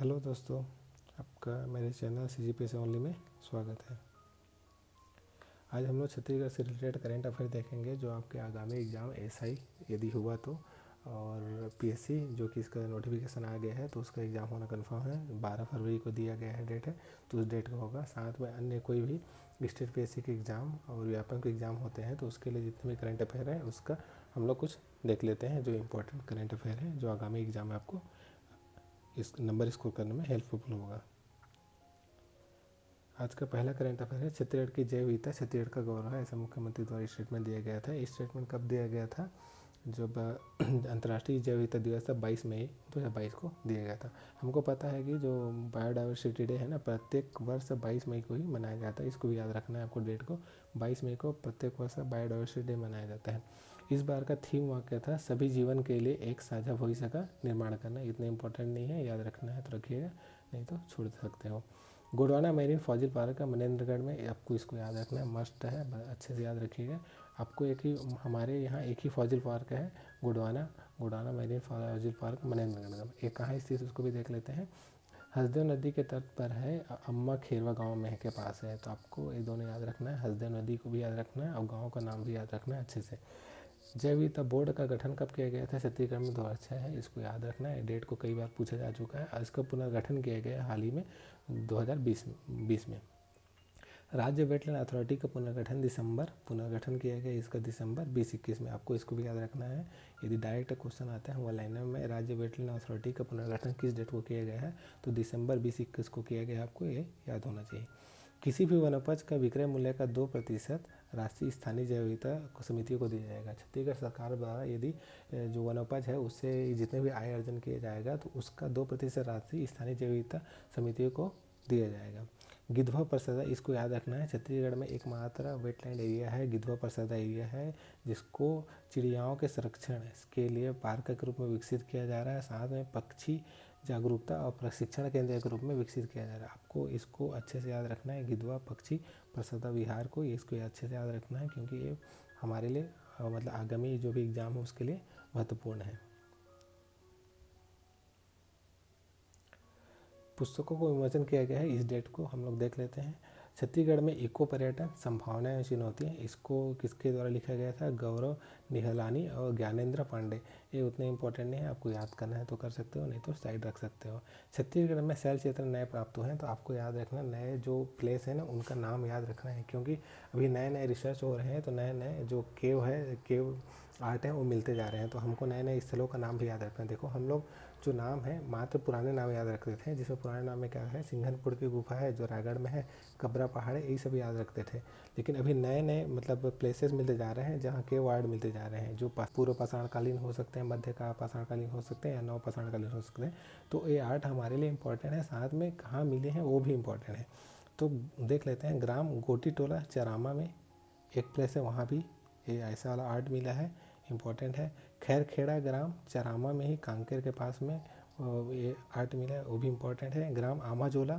Hello दोस्तों, आपका मेरे चैनल CGPSC ओनली में स्वागत है। आज हम लोग छत्तीसगढ़ से रिलेटेड करेंट अफेयर देखेंगे जो आपके आगामी एग्ज़ाम SI यदि हुआ तो, और PSC जो कि इसका नोटिफिकेशन आ गया है तो उसका एग्ज़ाम होना कन्फर्म है। 12 फरवरी को दिया गया है डेट है, तो उस डेट का होगा। साथ में अन्य कोई भी स्टेट PSC के एग्ज़ाम और व्यापक के एग्ज़ाम होते हैं तो उसके लिए जितने भी करेंट अफेयर है उसका हम लोग कुछ देख लेते हैं जो इम्पोर्टेंट करेंट अफेयर है जो आगामी एग्ज़ाम में आपको इस नंबर स्कोर करने में हेल्पफुल होगा। आज का पहला करंट अफेयर है छत्तीसगढ़ की जैव विविधता छत्तीसगढ़ का गौरव है, ऐसा मुख्यमंत्री द्वारा स्टेटमेंट दिया गया था। इस स्टेटमेंट कब दिया गया था? जब अंतर्राष्ट्रीय जैव विविधता दिवस था 22 मई 2022 को दिया गया था। हमको पता है कि जो बायोडाइवर्सिटी डे है ना, प्रत्येक वर्ष 22 मई को ही मनाया जाता है। इसको भी याद रखना है आपको, डेट को 22 मई को प्रत्येक वर्ष बायोडाइवर्सिटी डे मनाया जाता है। इस बार का थीम वाक्य था सभी जीवन के लिए एक साझा भविष्य का निर्माण करना। इतना इंपॉर्टेंट नहीं है, याद रखना है तो रखिएगा, नहीं तो छोड़ सकते हो। गोंडवाना मैरीन फॉजिल पार्क है मनेन्द्रगढ़ में, आपको इसको याद रखना है, मस्ट है, अच्छे से याद रखिएगा। आपको एक ही हमारे यहाँ एक ही फॉजिल पार्क है, Gondwana marine fossil park Manendragarh में। एक कहाँ स्थित उसको भी देख लेते हैं। हसदेव नदी के तट पर है, अम्मा खेरवा गांव में के पास है, तो आपको ये दोनों याद रखना है। हसदेव नदी को भी याद रखना है और गांव का नाम भी याद रखना है अच्छे से। जैव विविधता बोर्ड का गठन कब किया गया था? छत्तीसगढ़ में 2006 है, इसको याद रखना है। डेट को कई बार पूछा जा चुका है। इसका पुनर्गठन किया गया हाल ही में 2020 में। राज्य वेटलैंड अथॉरिटी का पुनर्गठन किया गया इसका दिसंबर 2021 में। आपको इसको भी याद रखना है, यदि डायरेक्ट क्वेश्चन आता है वन लाइनर में राज्य वेटलैंड अथॉरिटी का पुनर्गठन किस डेट को किया गया है, तो दिसंबर 2021 को किया गया, आपको ये याद होना चाहिए। किसी भी वनोपज का विक्रय मूल्य का 2% राशि स्थानीय जैव विविधता समितियों को दिया जाएगा। छत्तीसगढ़ सरकार द्वारा यदि जो वनोपज है उससे जितने भी आय अर्जन किया जाएगा तो उसका 2% राशि स्थानीय जैव विविधता समितियों को दिया जाएगा। गिद्धवा परिषद, इसको याद रखना है। छत्तीसगढ़ में एकमात्र वेटलैंड एरिया है, गिद्धवा परिषद एरिया है, जिसको चिड़ियाओं के संरक्षण के लिए पार्क के रूप में विकसित किया जा रहा है। साथ में पक्षी जागरूकता और प्रशिक्षण केंद्र के रूप में विकसित किया जा रहा है। आपको इसको अच्छे से याद रखना है, गिद्धवा पक्षी प्रसदा विहार को, इसको अच्छे से याद रखना है क्योंकि ये हमारे लिए मतलब आगामी जो भी एग्ज़ाम है उसके लिए महत्वपूर्ण है। पुस्तकों को विमोचन किया गया है, इस डेट को हम लोग देख लेते हैं। छत्तीसगढ़ में इको पर्यटन संभावनाएं चुनौतियाँ, इसको किसके द्वारा लिखा गया था? गौरव निहलानी और ज्ञानेंद्र पांडे। ये उतने इंपॉर्टेंट नहीं है, आपको याद करना है तो कर सकते हो, नहीं तो साइड रख सकते हो। छत्तीसगढ़ में शैल क्षेत्र नए प्राप्त हुए हैं, तो आपको याद रखना नए जो प्लेस है ना उनका नाम याद रखना है, क्योंकि अभी नए नए रिसर्च हो रहे हैं तो नए नए जो केव आर्ट है वो मिलते जा रहे हैं, तो हमको नए नए स्थलों का नाम भी याद रखना है। देखो हम लोग जो नाम है मात्र पुराने नाम याद रखते थे, जिसमें पुराने नाम में क्या है, सिंघनपुर की गुफा है जो रायगढ़ में है, कबरा पहाड़ है, यही सब याद रखते थे। लेकिन अभी नए नए मतलब प्लेसेस मिलते जा रहे हैं जहाँ के वार्ड मिलते जा रहे हैं, जो पूर्व पाषाणकालीन हो सकते हैं, मध्य का पाषाणकालीन हो सकते हैं या नव पाषाणकालीन हो सकते हैं। तो ये आर्ट हमारे लिए इम्पोर्टेंट है, साथ में कहाँ मिले हैं वो भी इम्पोर्टेंट है। तो देख लेते हैं। ग्राम गोटी टोला चरामा में एक प्लेस है, वहाँ भी ये ऐसा वाला आर्ट मिला है, इम्पोर्टेंट है। खैरखेड़ा ग्राम चरामा में ही कांकेर के पास में ये आर्ट मिला है, वो भी इम्पोर्टेंट है। ग्राम आमाजोला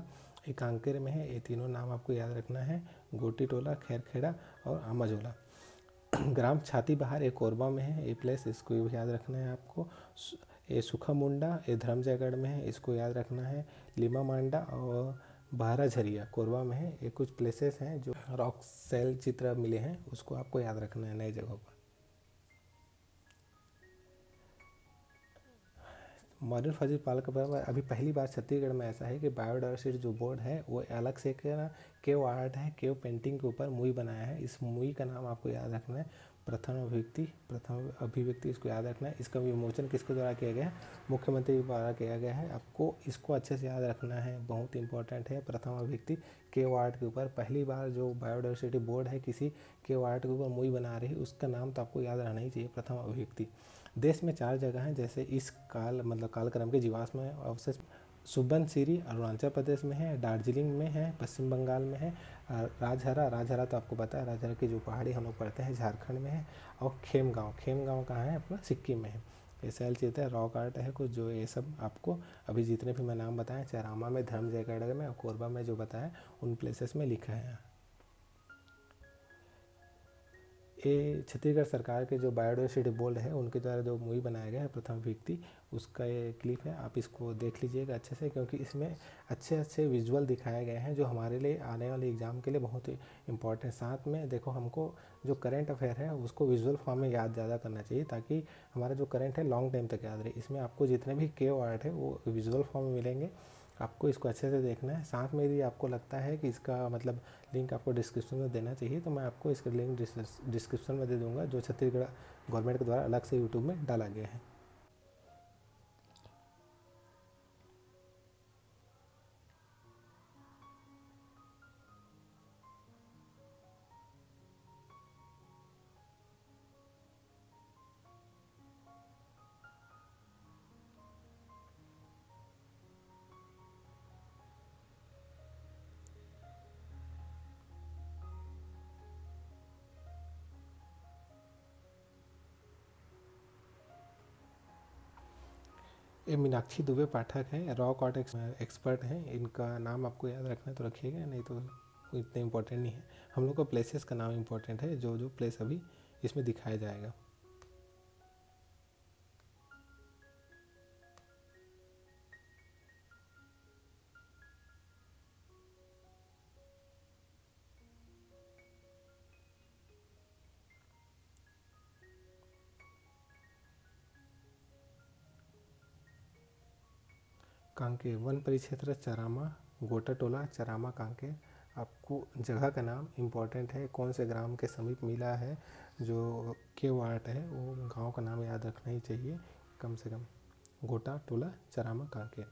ये कांकेर में है। ये तीनों नाम आपको याद रखना है, गोटी टोला, खैरखेड़ा और आमाजोला। ग्राम छाती बहार ये कोरबा में है, ये प्लेस, इसको भी याद रखना है आपको। ये सुखा मुंडा ये धर्मजयगढ़ में है, इसको याद रखना है। लिमा मांडा और बहरा झरिया कोरबा में है। ये कुछ प्लेसेस हैं जो रॉक सेल चित्र मिले हैं, उसको आपको याद रखना है नई जगहों पर। मॉडर्न फॉजिल पार्क पर अभी पहली बार छत्तीसगढ़ में ऐसा है कि बायोडाइवर्सिटी जो बोर्ड है वो अलग से केव आर्ट है, केव पेंटिंग के ऊपर मुई बनाया है। इस मुई का नाम आपको याद रखना है, प्रथम अभिव्यक्ति इसको याद रखना है। इसका विमोचन किसके द्वारा किया गया है? मुख्यमंत्री द्वारा किया गया है। आपको इसको अच्छे से याद रखना है, बहुत इंपॉर्टेंट है। प्रथम अभिव्यक्ति केव आर्ट के ऊपर पहली बार जो बायोडाइवर्सिटी बोर्ड है किसी केव आर्ट के ऊपर मुई बना रही है, उसका नाम तो आपको याद रहना ही चाहिए, प्रथम अभिव्यक्ति। देश में 4 जगह हैं जैसे इस कालक्रम के जीवाश्म अवशेष सुबनसिरी अरुणाचल प्रदेश में है, दार्जिलिंग में है, पश्चिम बंगाल में है, राजहरा तो आपको पता है, राजहरा की जो पहाड़ी हम लोग पढ़ते हैं झारखंड में है, और खेमगांव कहाँ है? अपना सिक्किम में है। ये शैल चित्र है, रॉक आर्ट है कुछ, जो ये सब आपको अभी जितने भी मैं नाम बताएं, चरामा में, धर्मजयगढ़ में और कोरबा में जो बताया उन प्लेसेस में लिखा है। ये छत्तीसगढ़ सरकार के जो बायोडायवर्सिटी बोर्ड है उनके द्वारा जो मूवी बनाया गया है प्रथम व्यक्ति, उसका ये क्लिप है। आप इसको देख लीजिएगा अच्छे से, क्योंकि इसमें अच्छे अच्छे विजुअल दिखाए गए हैं जो हमारे लिए आने वाले एग्ज़ाम के लिए बहुत ही इंपॉर्टेंट। साथ में देखो, हमको जो करंट अफेयर है उसको विजुअल फॉर्म में याद ज़्यादा करना चाहिए, ताकि हमारा जो करंट है लॉन्ग टाइम तक याद रहे। इसमें आपको जितने भी के वर्ड है वो विजुअल फॉर्म में मिलेंगे, आपको इसको अच्छे से देखना है। साथ में यदि आपको लगता है कि इसका मतलब लिंक आपको डिस्क्रिप्शन में देना चाहिए, तो मैं आपको इसका लिंक डिस्क्रिप्शन में दे दूंगा, जो छत्तीसगढ़ गवर्नमेंट के द्वारा अलग से यूट्यूब में डाला गया है। ये मीनाक्षी दुबे पाठक हैं, रॉक आर्ट एक्सपर्ट हैं। इनका नाम आपको याद रखना है तो रखिएगा, नहीं तो इतना इम्पोर्टेंट नहीं है। हम लोग को प्लेसेस का नाम इम्पोर्टेंट है, जो जो प्लेस अभी इसमें दिखाया जाएगा। कांके वन परिक्षेत्र चरामा गोटा टोला चरामा कांके। आपको जगह का नाम इम्पोर्टेंट है, कौन से ग्राम के समीप मिला है, जो के वार्ड है वो गांव का नाम याद रखना ही चाहिए कम से कम। गोटा टोला चरामा कांके।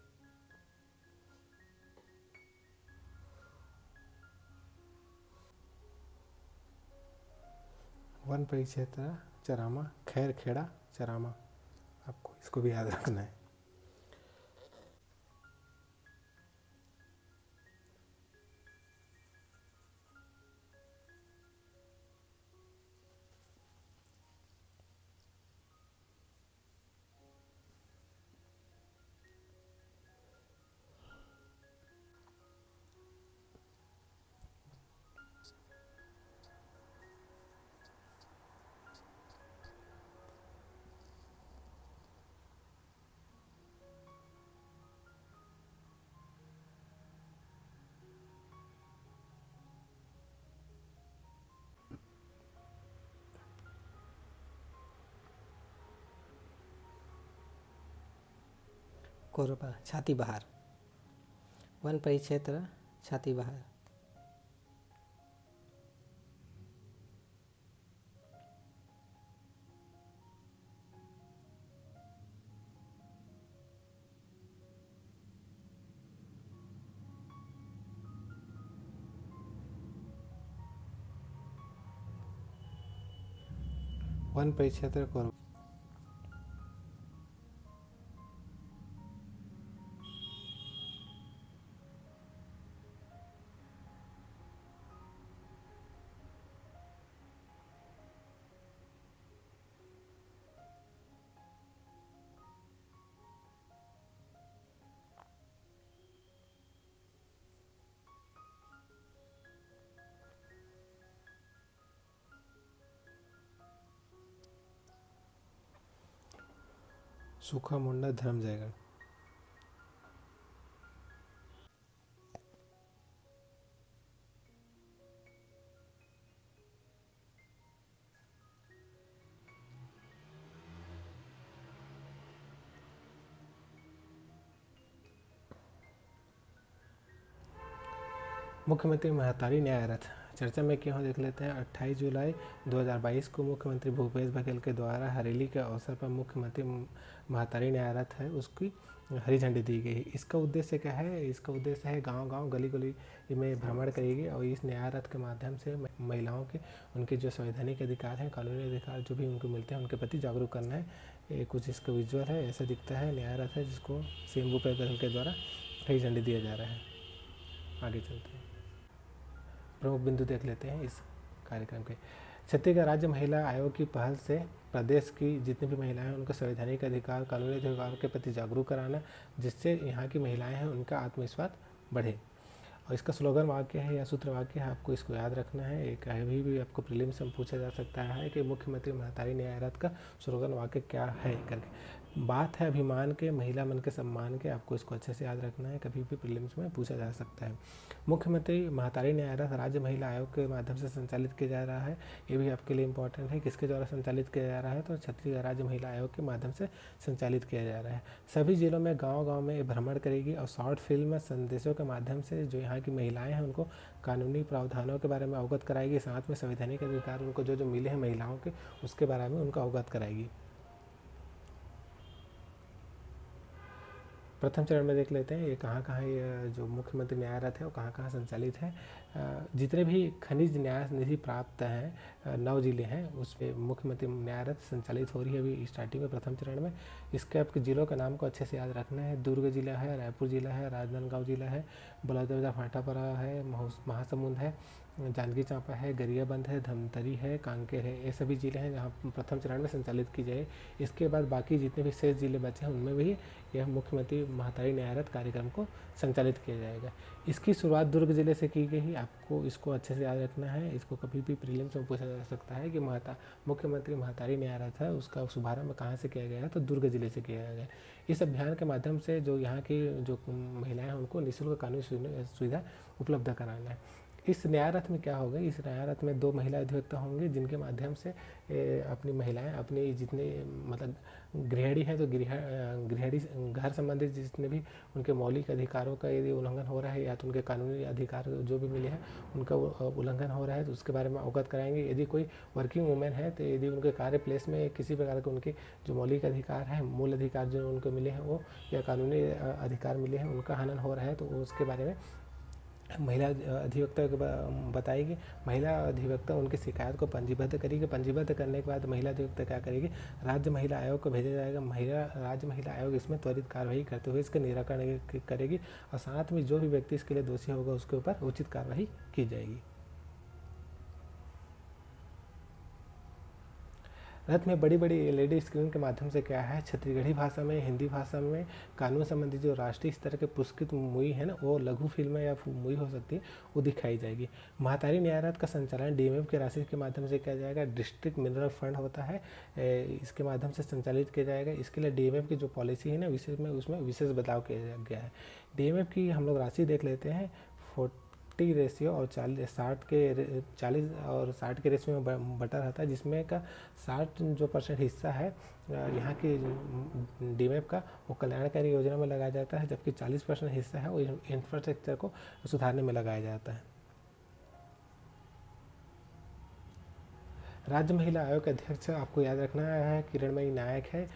वन परिक्षेत्र चरामा खैर खेड़ा चरामा, आपको इसको भी याद रखना है। कोरबा छाती बहार। वन परिक्षेत्र छाती बहार। वन परिक्षेत्र कोरबा। सूखा मुंडा धर्म जयगढ़। मुख्यमंत्री महतारी न्याय रथ चर्चा में क्यों देख लेते हैं। 28 जुलाई 2022 को मुख्यमंत्री भूपेश बघेल के द्वारा हरेली के अवसर पर मुख्यमंत्री महतारी न्याय रथ है उसकी हरी झंडी दी गई। इसका उद्देश्य क्या है? इसका उद्देश्य है गांव-गांव गली-गली में भ्रमण करेगी और इस न्याय रथ के माध्यम से महिलाओं के उनके जो संवैधानिक अधिकार हैं, कानूनी अधिकार जो भी उनको मिलते हैं, उनके प्रति जागरूक करना है। ये कुछ इसका विजुअल है, ऐसा दिखता है। न्याय रथ है जिसको सीएम भूपेश बघेल के द्वारा हरी झंडी दिया जा रहा है। आगे चलते हैं, प्रमुख बिंदु देख लेते हैं इस कार्यक्रम के। छत्तीसगढ़ राज्य महिला आयोग की पहल से प्रदेश की जितनी भी महिलाएं हैं उनके संवैधानिक अधिकार, कानूनी अधिकार के प्रति जागरूक कराना, जिससे यहाँ की महिलाएं हैं उनका आत्मविश्वास बढ़े। और इसका स्लोगन वाक्य है या सूत्र वाक्य है, आपको इसको याद रखना है। एक अभी भी आपको प्रीलिम्स में पूछा जा सकता है कि मुख्यमंत्री महतारी न्याय रथ का स्लोगन वाक्य क्या है करके। बात है अभिमान के, महिला मन के सम्मान के, आपको इसको अच्छे से याद रखना है, कभी भी प्रीलिम्स में पूछा जा सकता है। मुख्यमंत्री महतारी न्याय रथ राज्य महिला आयोग के माध्यम से संचालित किया जा रहा है, ये भी आपके लिए इंपॉर्टेंट है। किसके द्वारा संचालित किया जा रहा है, तो छत्तीसगढ़ राज्य महिला आयोग के माध्यम से संचालित किया जा रहा है। सभी जिलों में गांव-गांव में भ्रमण करेगी और शॉर्ट फिल्म संदेशों के माध्यम से जो यहाँ की महिलाएं हैं उनको कानूनी प्रावधानों के बारे में अवगत कराएगी, साथ में संवैधानिक अधिकार उनको जो मिले हैं महिलाओं के, उसके बारे में उनको अवगत कराएगी। प्रथम चरण में देख लेते हैं ये कहाँ ये जो मुख्यमंत्री न्याय रथ है वो कहाँ संचालित है। जितने भी खनिज न्याय निधि प्राप्त हैं 9 जिले हैं, उसमें मुख्यमंत्री न्याय रथ संचालित हो रही है अभी स्टार्टिंग में प्रथम चरण में। इसके आपके जिलों का नाम को अच्छे से याद रखना है। दुर्ग जिला है, रायपुर जिला है, राजनांदगांव जिला है, बलौदाबाजार भाटापारा है, महासमुंद है, जांजगीर चांपा है, गरियाबंद है, धमतरी है, कांकेर है, ये सभी जिले हैं जहाँ प्रथम चरण में संचालित की जाए। इसके बाद बाकी जितने भी शेष जिले बचे हैं उनमें भी यह मुख्यमंत्री महतारी न्याय रथ कार्यक्रम को संचालित किया जाएगा। इसकी शुरुआत दुर्ग जिले से की गई, आपको इसको अच्छे से याद रखना है। इसको कभी भी प्रीलिम्स में पूछा जा सकता है कि मुख्यमंत्री महतारी न्याय रथ है उसका शुभारंभ कहाँ से किया गया, तो दुर्ग जिले से किया गया। इस अभियान के माध्यम से जो यहाँ की जो महिलाएं हैं उनको निःशुल्क कानूनी सुविधा उपलब्ध कराना है। इस न्याय रथ में क्या होगा, इस न्याय रथ में 2 महिला अधिवक्ता होंगे जिनके माध्यम से अपनी महिलाएं अपनी जितने मतलब गृहिणी है तो गृहिणी घर संबंधित जितने भी उनके मौलिक अधिकारों का यदि उल्लंघन हो रहा है या तो उनके कानूनी अधिकार जो भी मिले हैं उनका उल्लंघन हो रहा है तो उसके बारे में अवगत कराएंगे। यदि कोई वर्किंग वुमेन है तो यदि उनके कार्य प्लेस में किसी प्रकार के उनके जो मौलिक अधिकार हैं, मूल अधिकार जो उनको मिले हैं वो या कानूनी अधिकार मिले हैं उनका हनन हो रहा है तो उसके बारे में महिला अधिवक्ता को बताएगी। महिला अधिवक्ता उनकी शिकायत को पंजीबद्ध करेगी। पंजीबद्ध करने के बाद महिला अधिवक्ता क्या करेगी, राज्य महिला आयोग को भेजा जाएगा। राज्य महिला आयोग इसमें त्वरित कार्रवाई करते हुए इसका निराकरण करेगी और साथ में जो भी व्यक्ति इसके लिए दोषी होगा उसके ऊपर उचित कार्रवाई की जाएगी। रथ में बड़ी बड़ी एलईडी स्क्रीन के माध्यम से क्या है, छत्तीसगढ़ी भाषा में, हिंदी भाषा में कानून संबंधी जो राष्ट्रीय स्तर के पुरस्कृत मूवी है ना, वो लघु फिल्में या मूवी हो सकती है, वो दिखाई जाएगी। महतारी न्याय रथ का संचालन डीएमएफ की राशि के माध्यम से किया जाएगा। डिस्ट्रिक्ट मिनरल फंड होता है, इसके माध्यम से संचालित किया जाएगा। इसके लिए डीएमएफ की जो पॉलिसी है ना उसमें विशेष बदलाव किया गया है। डीएमएफ की हम लोग राशि देख लेते हैं। 40 रेशियो और 40 और 60 के रेशियो में बटा रहता है, जिसमें का 60% हिस्सा है यहाँ की डीएमएफ का वो कल्याणकारी योजना में लगाया जाता है, जबकि 40% हिस्सा है वो इंफ्रास्ट्रक्चर को सुधारने में लगाया जाता है। राज्य महिला आयोग के अध्यक्ष आपको याद रखना है किरणमयी नायक है।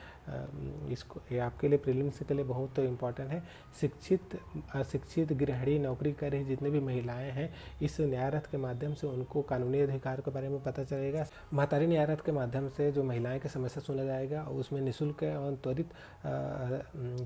इसको ये आपके लिए प्रीलिम्स के लिए बहुत इम्पॉर्टेंट है। शिक्षित अशिक्षित गृहिणी नौकरी कर रही जितने भी महिलाएं हैं इस न्याय रथ के माध्यम से उनको कानूनी अधिकार के बारे में पता चलेगा। महतारी न्याय रथ के माध्यम से जो महिलाएं की समस्या सुना जाएगा और उसमें निःशुल्क और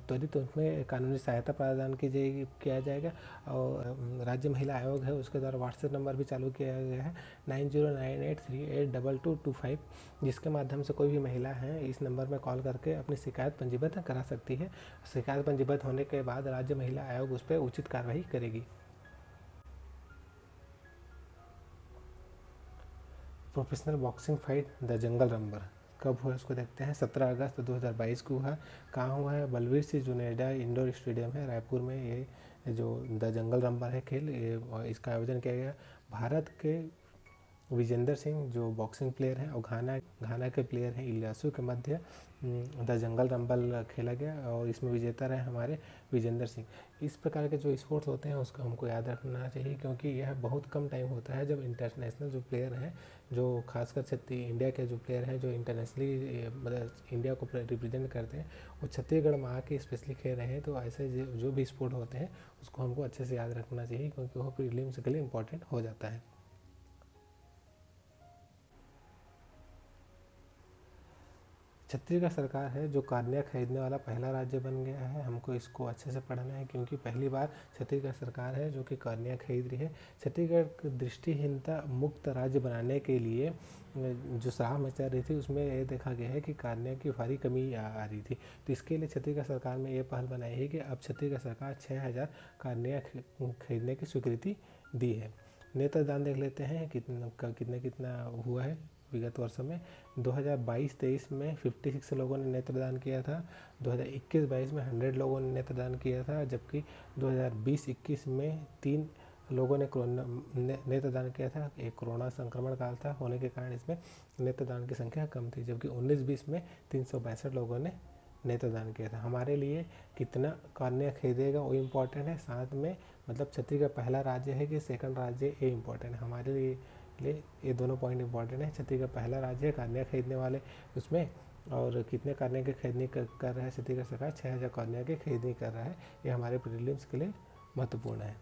त्वरित उसमें कानूनी सहायता प्रदान किया जाएगा। और राज्य महिला आयोग है उसके द्वारा व्हाट्सएप नंबर भी चालू किया गया है 9098382225, जिसके माध्यम से कोई भी महिला है इस नंबर में कॉल करके अपनी शिकायत पंजीबद्ध करा सकती है। शिकायत पंजीबद्ध होने के बाद राज्य महिला आयोग उस पर उचित कार्रवाई करेगी। Professional boxing fight the jungle रंबर कब हुआ इसको देखते हैं। 17 अगस्त 2022 को हुआ। कहाँ हुआ है, बलवीर सिंह जुनेजा इंडोर स्टेडियम है रायपुर में। ये जो द जंगल रंबर है खेल, ये इसका आयोजन किया गया। भारत के विजेंदर सिंह जो बॉक्सिंग प्लेयर हैं और घाना के प्लेयर हैं इलियासु के मध्य द जंगल रंबल खेला गया और इसमें विजेता रहे हमारे विजेंदर सिंह। इस प्रकार के जो स्पोर्ट्स होते हैं उसको हमको याद रखना चाहिए, क्योंकि यह बहुत कम टाइम होता है जब इंटरनेशनल जो प्लेयर हैं, जो खासकर इंडिया के जो प्लेयर हैं जो इंटरनेशनली मतलब इंडिया को रिप्रेजेंट करते हैं, वो छत्तीसगढ़ में आके स्पेशली खेल रहे हैं। तो ऐसे जो भी स्पोर्ट होते हैं उसको हमको अच्छे से याद रखना चाहिए, क्योंकि वो प्रीलिम्स के लिए इम्पोर्टेंट हो जाता है। छत्तीसगढ़ सरकार है जो कार्निया खरीदने वाला पहला राज्य बन गया है। हमको इसको अच्छे से पढ़ना है क्योंकि पहली बार छत्तीसगढ़ सरकार है जो कि कार्निया खरीद रही है। छत्तीसगढ़ दृष्टिहीनता मुक्त राज्य बनाने के लिए जो सराह मचा रही थी उसमें ये देखा गया है कि कार्निया की भारी कमी आ रही थी। तो इसके लिए छत्तीसगढ़ सरकार ने ये पहल बनाई है कि अब छत्तीसगढ़ सरकार 6000 कार्निया खरीदने की स्वीकृति दी है। नेत्रदान देख लेते हैं कितना हुआ है विगत वर्षों में। 2022-23 में 56 लोगों ने नेत्रदान किया था। 2021-22 में 100 लोगों ने नेत्रदान किया था, जबकि 2020-21 में 3 लोगों ने नेत्रदान किया था। एक कोरोना संक्रमण काल था होने के कारण इसमें नेत्रदान की संख्या कम थी, जबकि 19-20 में 362 लोगों ने नेत्रदान किया था। हमारे लिए कितना कार्निया खरीदेगा वो इम्पोर्टेंट है, साथ में मतलब छत्तीसगढ़ पहला राज्य है कि सेकंड राज्य ये इम्पोर्टेंट है हमारे लिए। ये दोनों पॉइंट इम्पोर्टेंट है। छत्तीसगढ़ पहला राज्य है कार्निया खरीदने वाले उसमें, और कितने कार्निया की खरीदनी कर रहा है छत्तीसगढ़ सरकार, 6000 कार्निया की खरीदनी कर रहा है। ये हमारे प्रीलिम्स के लिए महत्वपूर्ण है।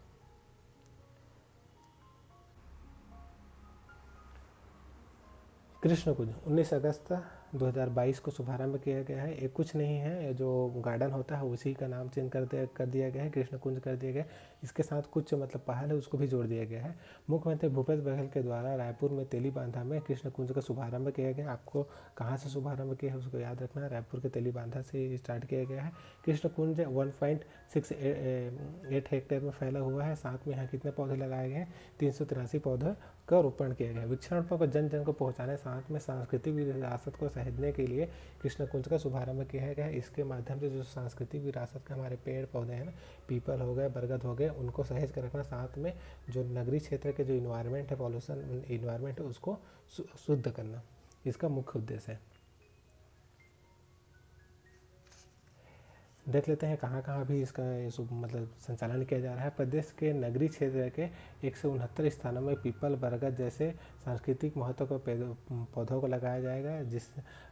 कृष्ण कुंज 19 अगस्त 2022 को शुभारंभ किया गया है। ये कुछ नहीं है, जो गार्डन होता है उसी का नाम चेंज कर दिया गया है, कृष्ण कुंज कर दिया गया है। इसके साथ कुछ मतलब पहल है उसको भी जोड़ दिया गया है। मुख्यमंत्री भूपेश बघेल के द्वारा रायपुर में तेलीबांधा में कृष्ण कुंज का शुभारंभ किया गया। आपको कहाँ से शुभारंभ किया है उसको याद रखना है, रायपुर के तेलीबांधा से स्टार्ट किया गया है। कृष्ण कुंज 1.68 हेक्टेयर में फैला हुआ है। साथ में यहाँ कितने पौधे लगाए गए हैं, 383 पौधे का रोपण किया गया है। वृक्षारोपण को जन जन को पहुँचाने, साथ में सांस्कृतिक विरासत को सहेजने के लिए कृष्ण कुंज का शुभारंभ किया गया है। इसके माध्यम से जो सांस्कृतिक विरासत के हमारे पेड़ पौधे हैं ना, पीपल हो गए, बरगद हो गए, उनको सहेज कर रखना, साथ में जो नगरीय क्षेत्र के जो इन्वायरमेंट है, पॉल्यूशन इन्वायरमेंट है, उसको शुद्ध करना, इसका मुख्य उद्देश्य है। देख लेते हैं कहाँ कहाँ भी इसका मतलब संचालन किया जा रहा है। प्रदेश के नगरीय क्षेत्र के 169 स्थानों में पीपल बरगद जैसे सांस्कृतिक महत्व के पौधों को लगाया जाएगा, जिस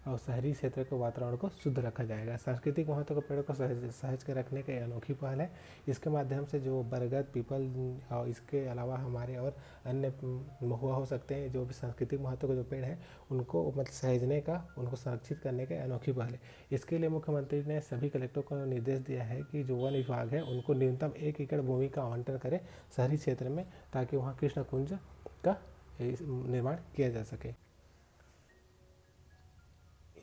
और शहरी क्षेत्र के वातावरण को शुद्ध रखा जाएगा। सांस्कृतिक महत्व के पेड़ों को सहज के रखने की अनोखी पहल है। इसके माध्यम से जो बरगद, पीपल और इसके अलावा हमारे और अन्य महुआ हो सकते हैं, जो भी सांस्कृतिक महत्व के जो पेड़ हैं उनको मतलब सहेजने का, उनको संरक्षित करने की अनोखी पहल है। इसके लिए मुख्यमंत्री ने सभी कलेक्टरों को निर्देश दिया है कि जो वन विभाग है उनको न्यूनतम 1 एकड़ भूमि का आवंटन करें शहरी क्षेत्र में, ताकि वहाँ कृष्ण कुंज का निर्माण किया जा सके।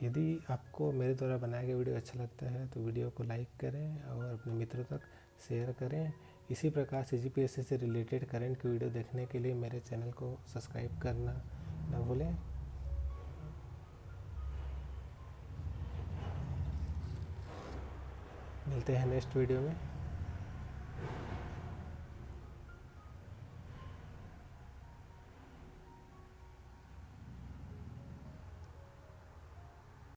यदि आपको मेरे द्वारा बनाया गया वीडियो अच्छा लगता है तो वीडियो को लाइक करें और अपने मित्रों तक शेयर करें। इसी प्रकार CGPSC से रिलेटेड करंट की वीडियो देखने के लिए मेरे चैनल को सब्सक्राइब करना न भूलें। मिलते हैं नेक्स्ट वीडियो में।